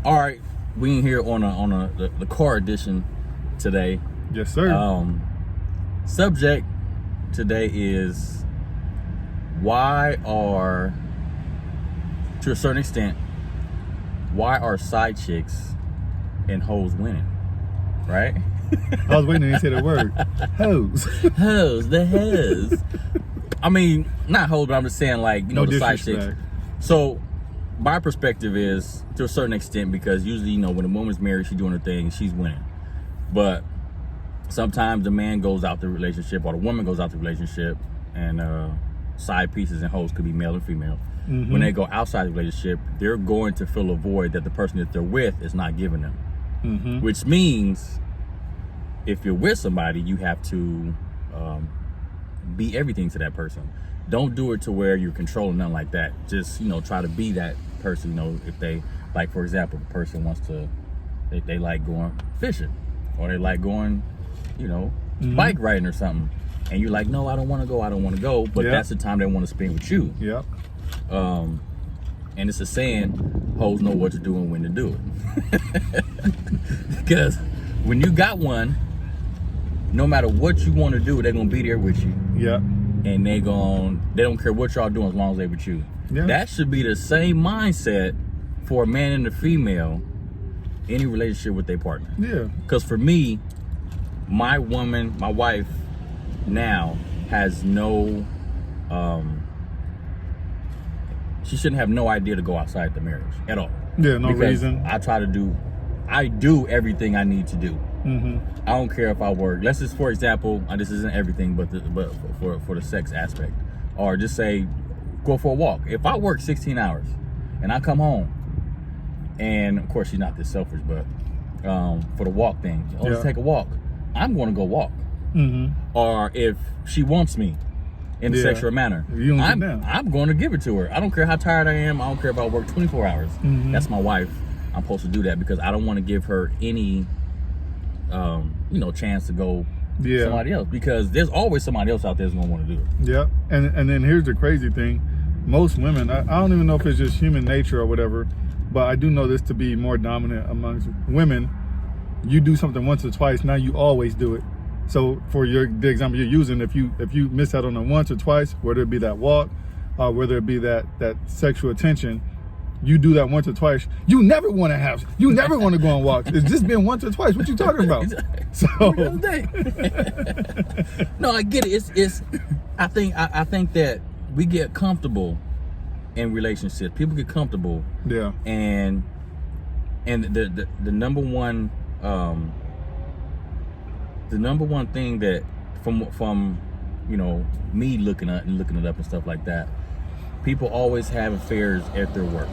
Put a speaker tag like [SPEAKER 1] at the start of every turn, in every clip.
[SPEAKER 1] All right, we in here on the car edition today.
[SPEAKER 2] Yes, sir.
[SPEAKER 1] Subject today is why are, to a certain extent, why are side chicks and hoes winning? Right?
[SPEAKER 2] I was waiting to say the word. Hoes.
[SPEAKER 1] Hoes, the hoes. I mean, not hoes, but I'm just saying, like, you know, the side chicks. So my perspective is, to a certain extent, because usually, you know, when a woman's married, she's doing her thing, she's winning. But sometimes the man goes out the relationship, or the woman goes out the relationship, and side pieces and hoes could be male and female. When they go outside the relationship, they're going to fill a void that the person that they're with is not giving them. Which means, if you're with somebody, you have to be everything to that person. Don't do it to where you're controlling, nothing like that. Just, you know, try to be that person. You know, if they, like, for example, the person wants to, they like going fishing, or they like going, you know, bike riding or something, and you're like, no, I don't want to go, but that's the time they want to spend with you. And it's a saying, hoes know what to do and when to do it. Because when you got one, no matter what you want to do, they're gonna be there with you. And they don't care what y'all doing as long as they with you. That should be the same mindset for a man and a female, any relationship with their partner. Because for me, my wife now has no, she shouldn't have no idea to go outside the marriage at all.
[SPEAKER 2] No reason.
[SPEAKER 1] I do everything I need to do. I don't care if I work. Let's just, for example, this isn't everything, but for the sex aspect, or just say, go for a walk. If I work 16 hours and I come home, and of course she's not this selfish, but for the walk thing, let's take a walk. I'm going to go walk. Or if she wants me in a sexual manner, I'm going to give it to her. I don't care how tired I am. I don't care if I work 24 hours. That's my wife. I'm supposed to do that because I don't want to give her any, you know, chance to go somebody else, because there's always somebody else out there who's gonna want to do it.
[SPEAKER 2] And then here's the crazy thing: most women, I don't even know if it's just human nature or whatever, but I do know this to be more dominant amongst women. You do something once or twice, now you always do it. So for the example you're using, if you miss out on it once or twice, whether it be that walk, whether it be that sexual attention, you do that once or twice, you never want to go on walks. It's just been once or twice. What you talking about? So
[SPEAKER 1] no, I get it. It's I think that we get comfortable in relationships. People get comfortable. And the number one thing that from you know, me looking it up and stuff like that, people always have affairs at their work.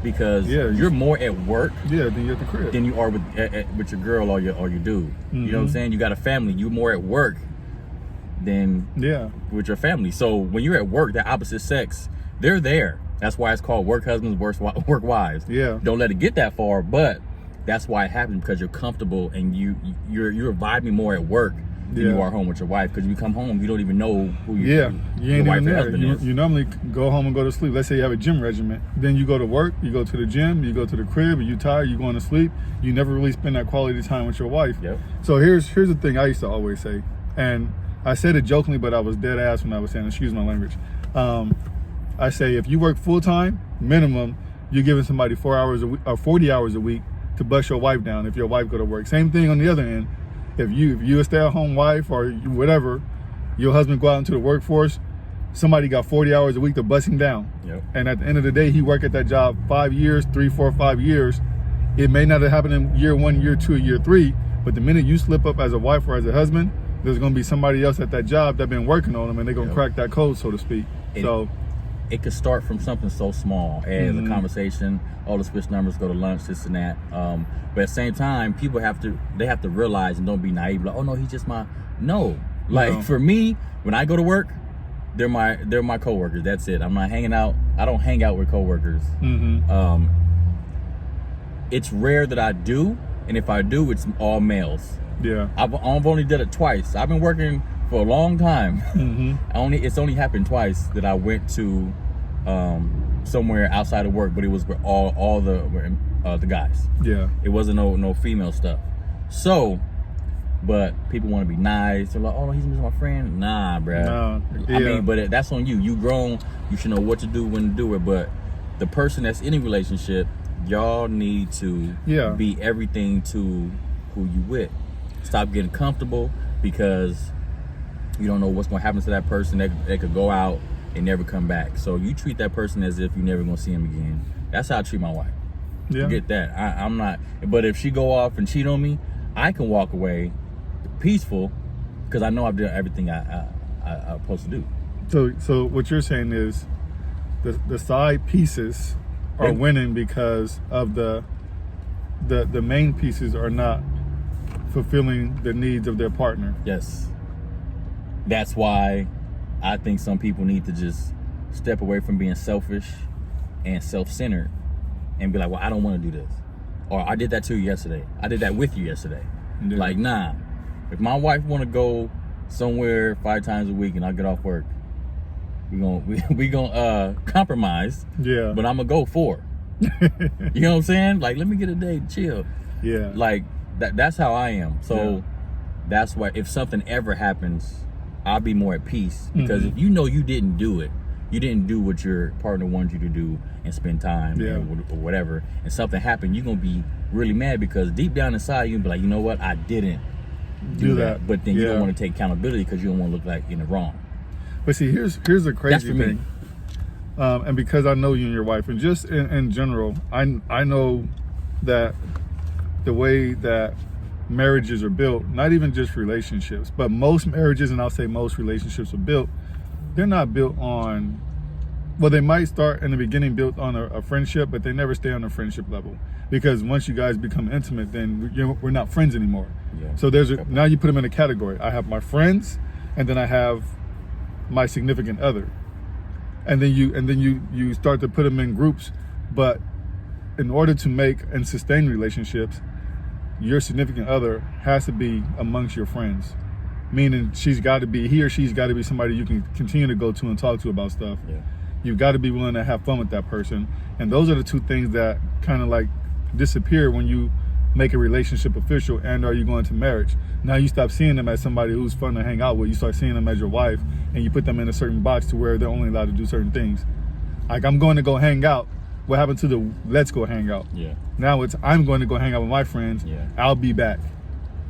[SPEAKER 1] Because you're more at work
[SPEAKER 2] than you're at the crib,
[SPEAKER 1] than you are with your girl or your dude. You know what I'm saying? You got a family. You're more at work than with your family. So when you're at work, the opposite sex, they're there. That's why it's called work husbands, work wives. Don't let it get that far, but that's why it happens, because you're comfortable and you're vibing more at work than you are home with your wife. Because you come home, you don't even know who
[SPEAKER 2] you ain't even there. You normally go home and go to sleep. Let's say you have a gym regimen. Then you go to work, you go to the gym, you go to the crib, and you tired, you going to sleep. You never really spend that quality time with your wife. So here's the thing I used to always say, and I said it jokingly, but I was dead ass when I was saying, excuse my language. I say, if you work full time, minimum, you're giving somebody 4 hours a week or 40 hours a week to bust your wife down if your wife go to work. Same thing on the other end. If you a stay-at-home wife or whatever, your husband go out into the workforce, somebody got 40 hours a week to bust him down. And at the end of the day, he worked at that job 5 years, 3, 4, 5 years. It may not have happened in year 1, year 2, year 3, but the minute you slip up as a wife or as a husband, there's gonna be somebody else at that job that been working on them, and they're gonna crack that code, so to speak.
[SPEAKER 1] It could start from something so small as a conversation. Oh, let's switch numbers, go to lunch, this and that. But at the same time, people have to realize and don't be naive. Like, oh no, he's just my for me, when I go to work, they're my coworkers. That's it. I'm not hanging out. I don't hang out with coworkers. It's rare that I do, and if I do, it's all males. I've only done it twice. I've been working for a long time. It's only happened twice that I went to somewhere outside of work, but it was where all the the guys.
[SPEAKER 2] Yeah.
[SPEAKER 1] It wasn't no female stuff. So, but people want to be nice. They're like, oh, he's my friend. Nah, bruh.
[SPEAKER 2] No. Yeah.
[SPEAKER 1] I mean, but that's on you. You grown. You should know what to do, when to do it. But the person that's in a relationship, y'all need to be everything to who you with. Stop getting comfortable because you don't know what's going to happen to that person. They could go out and never come back. So you treat that person as if you're never going to see him again. That's how I treat my wife.
[SPEAKER 2] Yeah.
[SPEAKER 1] You get that. I'm not. But if she go off and cheat on me, I can walk away peaceful because I know I've done everything I'm supposed to do.
[SPEAKER 2] So what you're saying is the side pieces are winning because of the main pieces are not fulfilling the needs of their partner.
[SPEAKER 1] Yes. That's why I think some people need to just step away from being selfish and self-centered and be like, well, I don't want to do this. Or I did that to you yesterday. I did that with you yesterday. Yeah. Like, nah. If my wife want to go somewhere 5 times a week and I get off work, we gonna compromise.
[SPEAKER 2] Yeah.
[SPEAKER 1] But I'm gonna go 4. You know what I'm saying? Like, let me get a day to chill.
[SPEAKER 2] Yeah.
[SPEAKER 1] Like that's how I am. So that's why if something ever happens, I'll be more at peace because if you know you didn't do it, you didn't do what your partner wanted you to do and spend time or whatever, and something happened, you're gonna be really mad because deep down inside you're gonna be like, you know what, I didn't do that. But then you don't want to take accountability because you don't want to look like in the wrong. But
[SPEAKER 2] see, here's the crazy thing. And because I know you and your wife, and just in general, I know that the way that marriages are built, not even just relationships, but most marriages, and I'll say most relationships are built, they're not built on, well, they might start in the beginning built on a friendship, but they never stay on a friendship level. Because once you guys become intimate, then we're not friends anymore. Yeah. So now you put them in a category. I have my friends, and then I have my significant other. And then you start to put them in groups. But in order to make and sustain relationships, your significant other has to be amongst your friends. Meaning he or she's got to be somebody you can continue to go to and talk to about stuff. Yeah. You've got to be willing to have fun with that person. And those are the 2 things that kind of like disappear when you make a relationship official and are you going to marriage. Now you stop seeing them as somebody who's fun to hang out with. You start seeing them as your wife, and you put them in a certain box to where they're only allowed to do certain things. Like, I'm going to go hang out. What happened to the let's go hang out? Yeah. Now it's I'm going to go hang out with my friends. Yeah. I'll be back.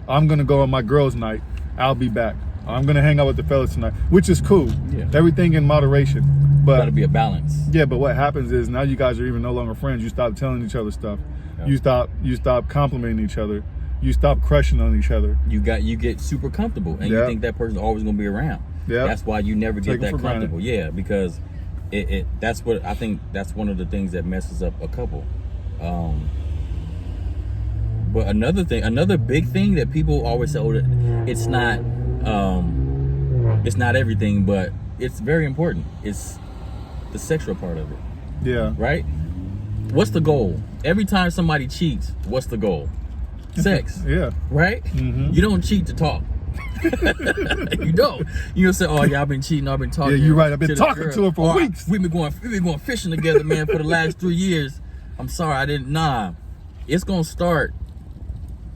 [SPEAKER 2] I'm going to go on my girls' night. I'll be back. I'm going to hang out with the fellas tonight, which is cool. Yeah. Everything in moderation. But
[SPEAKER 1] gotta be a balance.
[SPEAKER 2] Yeah, but what happens is now you guys are even no longer friends. You stop telling each other stuff. Yep. You stop complimenting each other. You stop crushing on each other. You
[SPEAKER 1] get super comfortable, and you think that person's always gonna be around. Yeah. That's why you never get that comfortable. Yeah, because that's what I think. That's one of the things that messes up a couple. But another big thing that people always say, it's not everything, but it's very important. It's the sexual part of it. Yeah. Right? What's the goal? Every time somebody cheats, what's the goal? Sex. Yeah. Right? Mm-hmm. You don't cheat to talk. You don't. You don't say, oh yeah, I've been cheating, I've been talking.
[SPEAKER 2] Yeah, you're right. I've been talking to her for weeks.
[SPEAKER 1] We've been going fishing together, man, for the last 3 years. I'm sorry, I didn't. Nah. It's gonna start.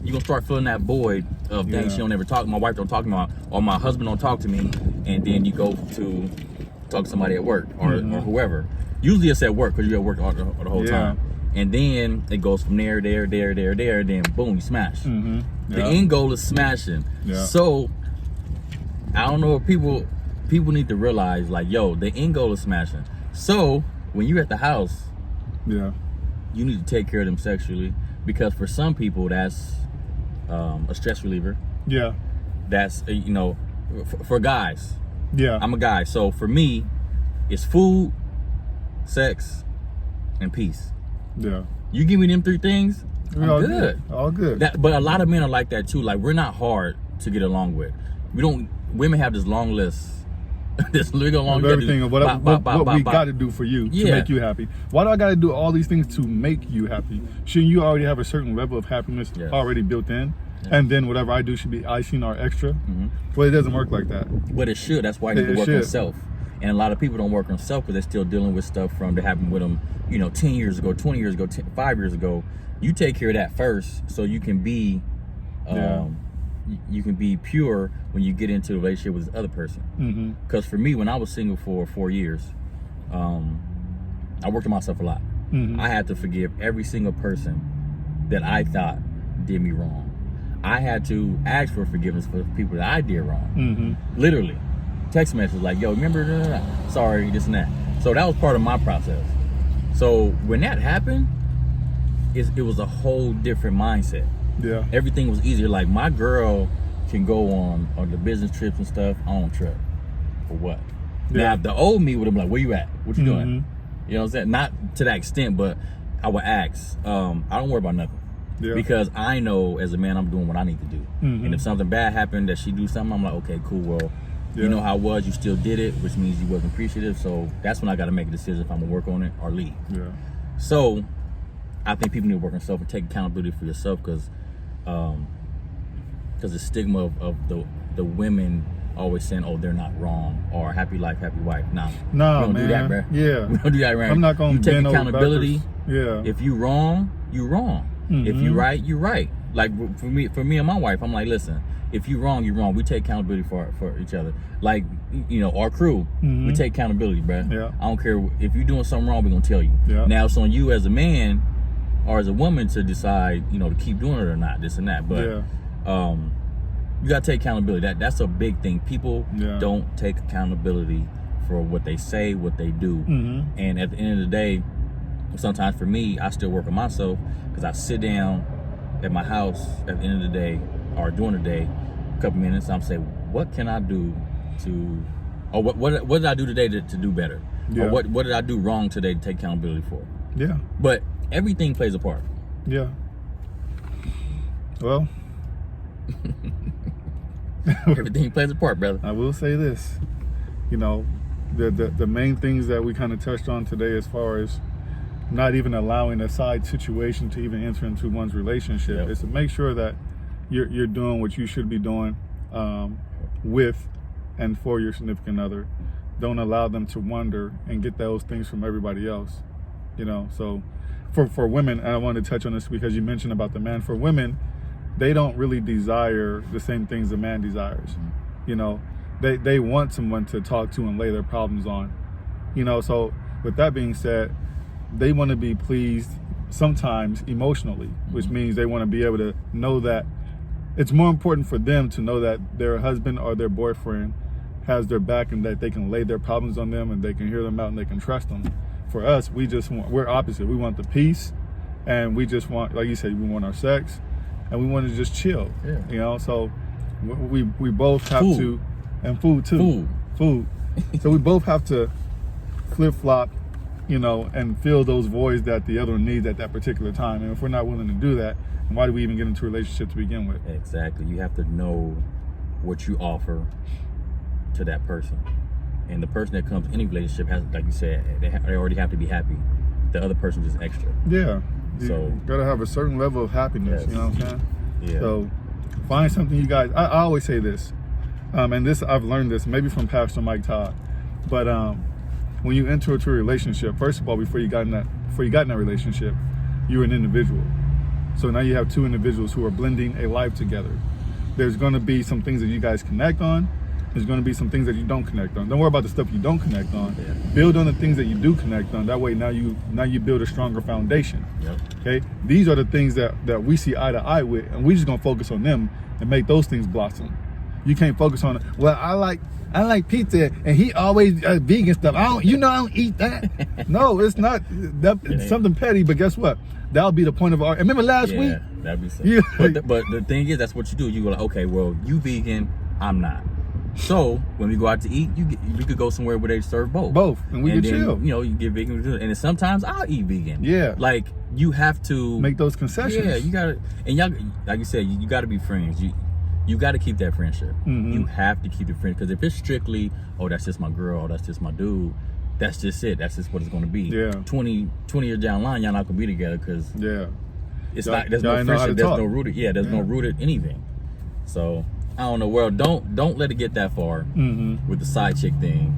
[SPEAKER 1] You're gonna start filling that void of things she don't ever talk. My wife don't talk to me, or my husband don't talk to me, and then you go to talk to somebody at work or whoever. Usually it's at work because you're at work all the whole time. And then it goes from there, then boom, you smash. Mm-hmm. The end goal is smashing. Yeah. So I don't know if people need to realize, like, yo, the end goal is smashing. So when you're at the house, you need to take care of them sexually, because for some people that's a stress reliever. Yeah. That's for guys. Yeah. I'm a guy, so for me, it's food, sex, and peace. Yeah. You give me them 3 things, I'm good.
[SPEAKER 2] All good.
[SPEAKER 1] But a lot of men are like that too. Like, we're not hard to get along with. Women have this long list. This legal long list.
[SPEAKER 2] Everything of what we got to do for you to make you happy. Why do I got to do all these things to make you happy? Shouldn't you already have a certain level of happiness already built in? Yeah. And then whatever I do should be icing or extra. Mm-hmm. Well, it doesn't work like that.
[SPEAKER 1] But it should. That's why I need to work on self. And a lot of people don't work on themselves because they're still dealing with stuff from that happened with them, 10 years ago, 20 years ago, 5 years ago. You take care of that first so you can be you can be pure when you get into a relationship with this other person. Because for me, when I was single for 4 years, I worked on myself a lot. I had to forgive every single person that I thought did me wrong. I had to ask for forgiveness for people that I did wrong. Literally. Text message like, yo, remember, sorry, this and that. So that was part of my process. So when that happened, it was a whole different mindset.
[SPEAKER 2] Yeah.
[SPEAKER 1] Everything was easier. Like, my girl can go on the business trips and stuff. I don't trip. For what? Yeah. Now, the old me would have been like, where you at? What you doing? You know what I'm saying? Not to that extent, but I would ask. I don't worry about nothing. Yeah. Because I know as a man, I'm doing what I need to do. And if something bad happened, that she do something, I'm like, okay, cool, well, you know how it was, you still did it, which means you wasn't appreciative. So that's when I got to make a decision if I'm going to work on it or leave. Yeah. So I think people need to work on themselves and take accountability for yourself, because the stigma of the women always saying, oh, they're not wrong, or happy life, happy wife. Nah, we don't do that, bro.
[SPEAKER 2] Yeah.
[SPEAKER 1] We don't do that, right?
[SPEAKER 2] I'm not going to
[SPEAKER 1] take accountability.
[SPEAKER 2] Yeah.
[SPEAKER 1] If you wrong, you wrong. If you right, you right. Like for me and my wife, I'm like, listen, if you wrong, you wrong. We take accountability for each other. Like, our crew, we take accountability, bro. Yeah. I don't care if you're doing something wrong, we're gonna tell you. Yeah. Now it's on you as a man or as a woman to decide, to keep doing it or not, this and that. But you gotta take accountability. That's a big thing. People don't take accountability for what they say, what they do. And at the end of the day, sometimes for me, I still work on myself, because I sit down at my house at the end of the day or during the day, a couple minutes, I'm saying, what can I do or what did I do today to do better? Yeah. Or what did I do wrong today to take accountability for? Yeah. But everything plays a part.
[SPEAKER 2] Yeah. Well,
[SPEAKER 1] everything plays a part, brother.
[SPEAKER 2] I will say this, the main things that we kind of touched on today, as far as not even allowing a side situation to even enter into one's relationship, is to make sure that you're doing what you should be doing with and for your significant other. Don't allow them to wonder and get those things from everybody else. So for women, and I wanted to touch on this because you mentioned about the man. For women, they don't really desire the same things a man desires. They want someone to talk to and lay their problems on. So with that being said, they want to be pleased sometimes emotionally, which means they want to be able to know that it's more important for them to know that their husband or their boyfriend has their back and that they can lay their problems on them and they can hear them out and they can trust them. For us, we're opposite. We want the peace, and we just want, like you said, we want our sex, and we want to just chill. Yeah. So we both have to, and food too. Food. So we both have to flip-flop, and fill those voids that the other one needs at that particular time. And if we're not willing to do that, why do we even get into a relationship to begin with?
[SPEAKER 1] Exactly. You have to know what you offer to that person. And the person that comes in any relationship has, like you said, they already have to be happy. The other person is extra.
[SPEAKER 2] Yeah. You gotta have a certain level of happiness, you know what I'm saying? Yeah. So find something you guys, I always say this, and this, I've learned this maybe from Pastor Mike Todd, but when you enter into a relationship, first of all, before you got in that relationship, you're an individual. So now you have two individuals who are blending a life together. There's going to be some things that you guys connect on. There's going to be some things that you don't connect on. Don't worry about the stuff you don't connect on. Yeah. Build on the things that you do connect on. That way, now you build a stronger foundation. Yep. Okay. These are the things that we see eye to eye with, and we're just going to focus on them and make those things blossom. You can't focus on, well, I like pizza, and he always vegan stuff. I don't eat that. No, it's not. It's something petty, but guess what? That'll be the point of our. Remember last week?
[SPEAKER 1] That'd be so. Yeah. But the thing is, that's what you do. You go like, okay, well, you vegan, I'm not. So when we go out to eat, you could go somewhere where they serve both,
[SPEAKER 2] and we can chill.
[SPEAKER 1] You get vegan, and then sometimes I'll eat vegan.
[SPEAKER 2] Yeah.
[SPEAKER 1] Like, you have to
[SPEAKER 2] make those concessions.
[SPEAKER 1] Yeah, you gotta, and y'all, like you said, you gotta be friends. You got to keep that friendship. You have to keep the friendship, because if it's strictly, oh, that's just my girl, or that's just my dude, that's just it. That's just what it's going to be. Yeah. 20 years down the line, y'all not going to be together, because it's not. There's no friendship. There's no rooted. Yeah. There's no rooted anything. So I don't know. Well, don't let it get that far with the side chick thing.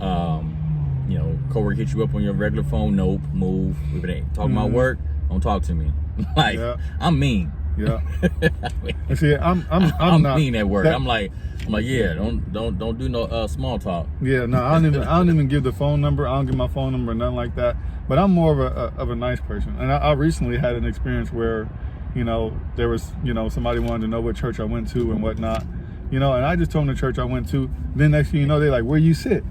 [SPEAKER 1] You know, coworker hit you up on your regular phone. Nope, move. If it ain't talking about work, don't talk to me. Like, I'm mean.
[SPEAKER 2] Yeah.
[SPEAKER 1] I mean,
[SPEAKER 2] see, I'm not
[SPEAKER 1] mean at work. I'm like, yeah, don't do no small talk.
[SPEAKER 2] Yeah, no, I don't even give the phone number. I don't give my phone number, nothing like that. But I'm more of a nice person. And I recently had an experience where, you know, there was, you know, somebody wanted to know what church I went to and whatnot. You know, and I just told them the church I went to. Then next thing you know, they're like, where you sit?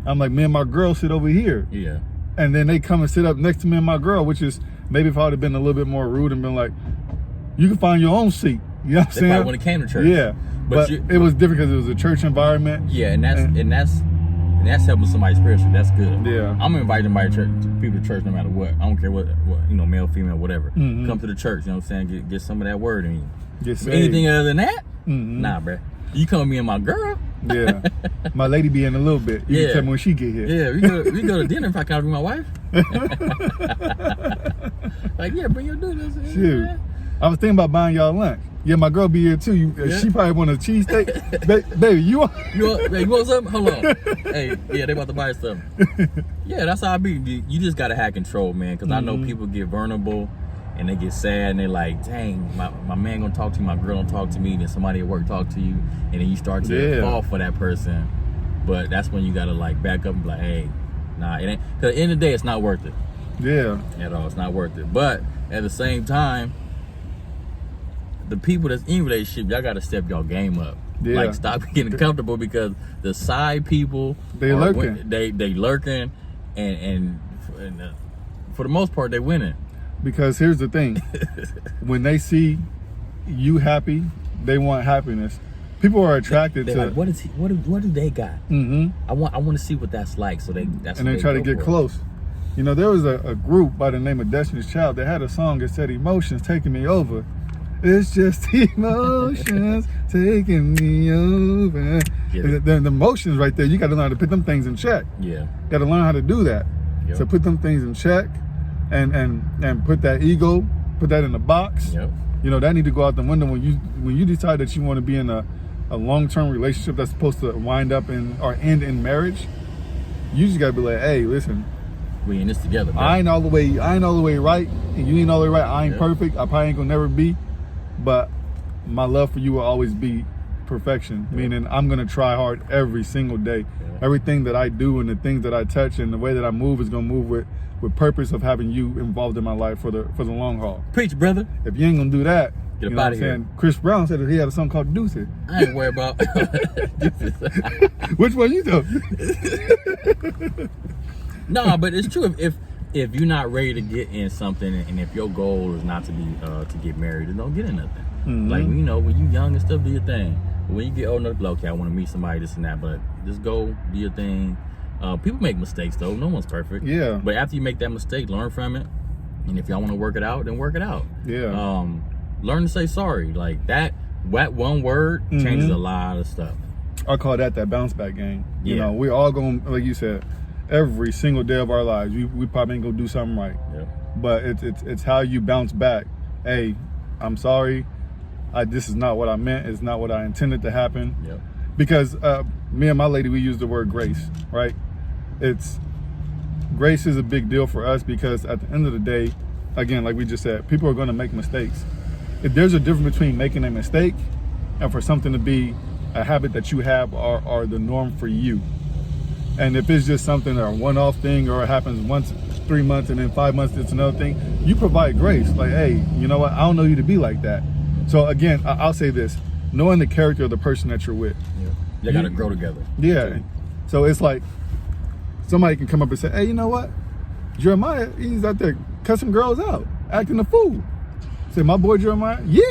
[SPEAKER 2] I'm like, me and my girl sit over here.
[SPEAKER 1] Yeah.
[SPEAKER 2] And then they come and sit up next to me and my girl, which is maybe if I would have been a little bit more rude and been like, you can find your own seat. You know what I'm saying?
[SPEAKER 1] Probably when it came to church.
[SPEAKER 2] Yeah. But it was different because it was a church environment.
[SPEAKER 1] Yeah, and that's helping somebody spiritually. That's good.
[SPEAKER 2] Yeah.
[SPEAKER 1] I'm inviting people to church no matter what. I don't care what you know, male, female, whatever.
[SPEAKER 2] Mm-hmm.
[SPEAKER 1] Come to the church, you know what I'm saying? Get some of that word in you.
[SPEAKER 2] Get saved.
[SPEAKER 1] Anything other than that?
[SPEAKER 2] Mm-hmm.
[SPEAKER 1] Nah, bro. You come with me and my girl.
[SPEAKER 2] Yeah. My lady be in a little bit. You can tell me when she get here.
[SPEAKER 1] Yeah, we go to dinner if I can with my wife. Like, yeah, bring your dude.
[SPEAKER 2] Shoot. I was thinking about buying y'all lunch. Yeah, my girl be here too. She probably want a cheesesteak. Baby, you want
[SPEAKER 1] something? Hold on. Hey, yeah, they about to buy something. Yeah, that's how I be. You just gotta have control, man. Because I know people get vulnerable and they get sad and they're like, dang, my man gonna talk to you, my girl gonna talk to me, then somebody at work talk to you, and then you start to fall for that person. But that's when you gotta like back up and be like, hey, nah, it ain't. Because at the end of the day, it's not worth it.
[SPEAKER 2] Yeah.
[SPEAKER 1] At all, it's not worth it. But at the same time, the people that's in relationship, y'all gotta step y'all game up.
[SPEAKER 2] Yeah.
[SPEAKER 1] Like, stop getting comfortable because the side people,
[SPEAKER 2] they lurking.
[SPEAKER 1] They lurking, and for the most part, they winning.
[SPEAKER 2] Because here's the thing, when they see you happy, they want happiness. People are attracted to.
[SPEAKER 1] Like, what do they got?
[SPEAKER 2] Mm-hmm.
[SPEAKER 1] I want to see what that's like. So they
[SPEAKER 2] try to get close. You know, there was a group by the name of Destiny's Child that had a song that said, "Emotions taking me over." It's just emotions taking me over. The emotions right there, you got to learn how to put them things in check.
[SPEAKER 1] Yeah.
[SPEAKER 2] Got to learn how to do that.
[SPEAKER 1] Yep.
[SPEAKER 2] So put them things in check and put that ego, put that in the box.
[SPEAKER 1] Yep.
[SPEAKER 2] You know, that need to go out the window when you decide that you want to be in a long-term relationship that's supposed to wind up or end in marriage. You just got to be like, hey, listen.
[SPEAKER 1] We in this together, bro.
[SPEAKER 2] I ain't all the way right, and you ain't all the way right. I ain't perfect. I probably ain't gonna never be. But my love for you will always be perfection, meaning I'm going to try hard every single day. Everything that I do and the things that I touch and the way that I move is going to move with purpose of having you involved in my life for the long haul.
[SPEAKER 1] Preach, brother.
[SPEAKER 2] If you ain't going to do that,
[SPEAKER 1] get up out of here.
[SPEAKER 2] Chris Brown said that he had a song called Deuces.
[SPEAKER 1] I ain't worried about Deuces.
[SPEAKER 2] Which one you know?
[SPEAKER 1] No, but it's true. If you're not ready to get in something, and if your goal is not to be to get married, then don't get in nothing.
[SPEAKER 2] Mm-hmm.
[SPEAKER 1] Like, you know, when you young and stuff, do your thing. But when you get old enough, like, okay, I want to meet somebody, this and that. But just go, do your thing. People make mistakes though. No one's perfect.
[SPEAKER 2] Yeah.
[SPEAKER 1] But after you make that mistake, learn from it. And if y'all want to work it out, then work it out.
[SPEAKER 2] Yeah.
[SPEAKER 1] Learn to say sorry. Like that one word changes a lot of stuff.
[SPEAKER 2] I call that bounce back game.
[SPEAKER 1] Yeah.
[SPEAKER 2] You know, we all going, like you said, every single day of our lives, we probably ain't gonna do something right.
[SPEAKER 1] Yeah.
[SPEAKER 2] But it's how you bounce back. Hey, I'm sorry. This is not what I meant. It's not what I intended to happen.
[SPEAKER 1] Yeah.
[SPEAKER 2] Because me and my lady, we use the word grace, right? Grace is a big deal for us because at the end of the day, again, like we just said, people are gonna make mistakes. If there's a difference between making a mistake and for something to be a habit that you have or the norm for you. And if it's just something or a one-off thing or it happens once 3 months and then 5 months it's another thing, you provide grace. Like, hey, you know what? I don't know you to be like that. So again, I'll say this, knowing the character of the person that you're with.
[SPEAKER 1] Yeah. You gotta grow together.
[SPEAKER 2] Yeah. So it's like somebody can come up and say, hey, you know what? Jeremiah, he's out there cussing girls out, acting a fool. Say, my boy Jeremiah? Yeah.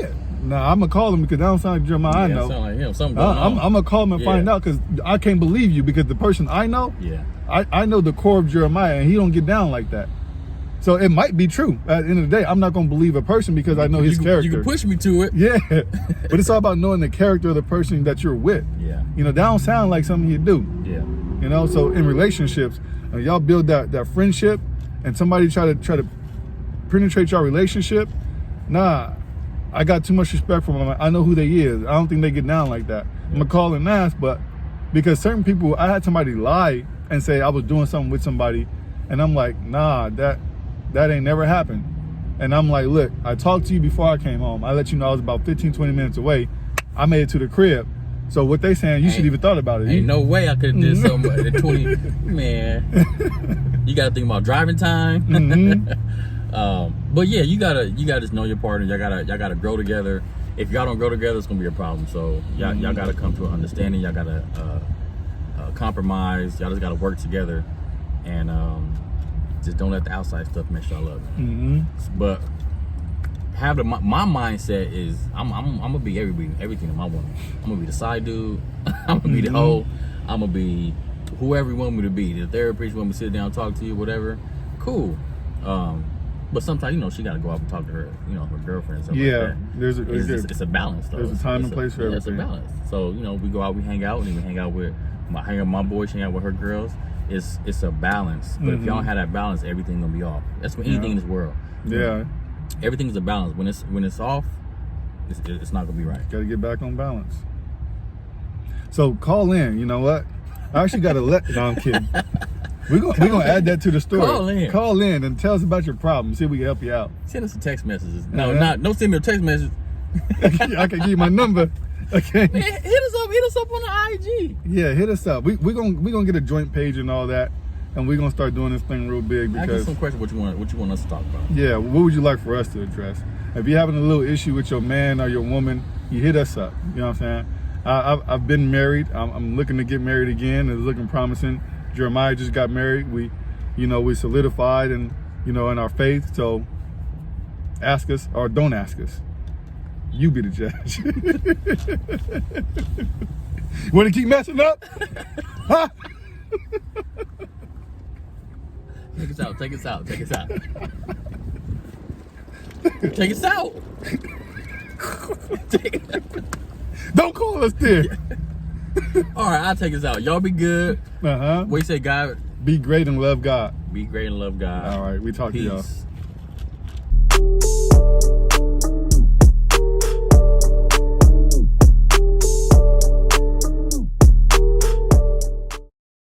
[SPEAKER 2] Nah, I'm gonna call him because that don't sound like Jeremiah. I know.
[SPEAKER 1] Sound like him. Something going on.
[SPEAKER 2] I'm gonna call him and find out because I can't believe you because the person I know, I know the core of Jeremiah and he don't get down like that. So it might be true. At the end of the day, I'm not gonna believe a person because I know his character.
[SPEAKER 1] You can push me to it.
[SPEAKER 2] Yeah, but it's all about knowing the character of the person that you're with.
[SPEAKER 1] Yeah.
[SPEAKER 2] You know, that don't sound like something you do.
[SPEAKER 1] Yeah.
[SPEAKER 2] You know, so in relationships, y'all build that friendship, and somebody try to penetrate your relationship. Nah, I got too much respect for them. I know who they is. I don't think they get down like that. I'm gonna call and ask, but Because certain people, I had somebody lie and say I was doing something with somebody, and I'm like, nah, that ain't never happened. And I'm like, look, I talked to you before I came home. I let you know I was about 15, 20 minutes away. I made it to the crib. So what they saying, you should even thought about it.
[SPEAKER 1] Ain't no way I could have did something at 20. Man, you got to think about driving time. But yeah, you gotta just know your partner. Y'all gotta grow together. If y'all don't grow together, it's gonna be a problem. So y'all gotta come to an understanding. Y'all gotta compromise. Y'all just gotta work together, and just don't let the outside stuff mess y'all up. But my mindset is I'm gonna be everything to my woman. I'm gonna be the side dude. I'm gonna be the hoe. I'm gonna be whoever you want me to be. The therapist, you want me to sit down and talk to you, whatever. Cool. But sometimes, you know, she got to go out and talk to her, you know, her girlfriend and stuff like that. It's a balance, though.
[SPEAKER 2] There's a time and place for everything.
[SPEAKER 1] It's a balance. So, you know, we go out, we hang out, and then we hang out with my boys, hang out with her girls. It's a balance. But if y'all don't have that balance, everything's going to be off. That's with anything in this world.
[SPEAKER 2] Yeah.
[SPEAKER 1] Everything's a balance. When it's off, it's not going to be right.
[SPEAKER 2] Got to get back on balance. So call in, you know what? I actually got to no, I'm kidding. We're gonna add that to the story. Call in and tell us about your problem. See if we can help you out.
[SPEAKER 1] Send us some text messages. No, don't send me a text message.
[SPEAKER 2] I can give you my number. Okay.
[SPEAKER 1] Man, hit us up on the IG.
[SPEAKER 2] Yeah, hit us up. We're gonna get a joint page and all that, and we're gonna start doing this thing real big. Because
[SPEAKER 1] I get some questions. What you want us to talk about?
[SPEAKER 2] Yeah, what would you like for us to address? If you're having a little issue with your man or your woman, you hit us up. You know what I'm saying? I've been married. I'm looking to get married again. It's looking promising. Jeremiah just got married. We solidified and in our faith. So ask us or don't ask us. You be the judge. Want to keep messing up? Huh?
[SPEAKER 1] Take us out. Take us out. Take us out. Take us out.
[SPEAKER 2] Don't call us there.
[SPEAKER 1] All right, I'll take us out. Y'all be good. What you say, God?
[SPEAKER 2] Be great and love God.
[SPEAKER 1] Be great and love God.
[SPEAKER 2] All right, we talk to y'all.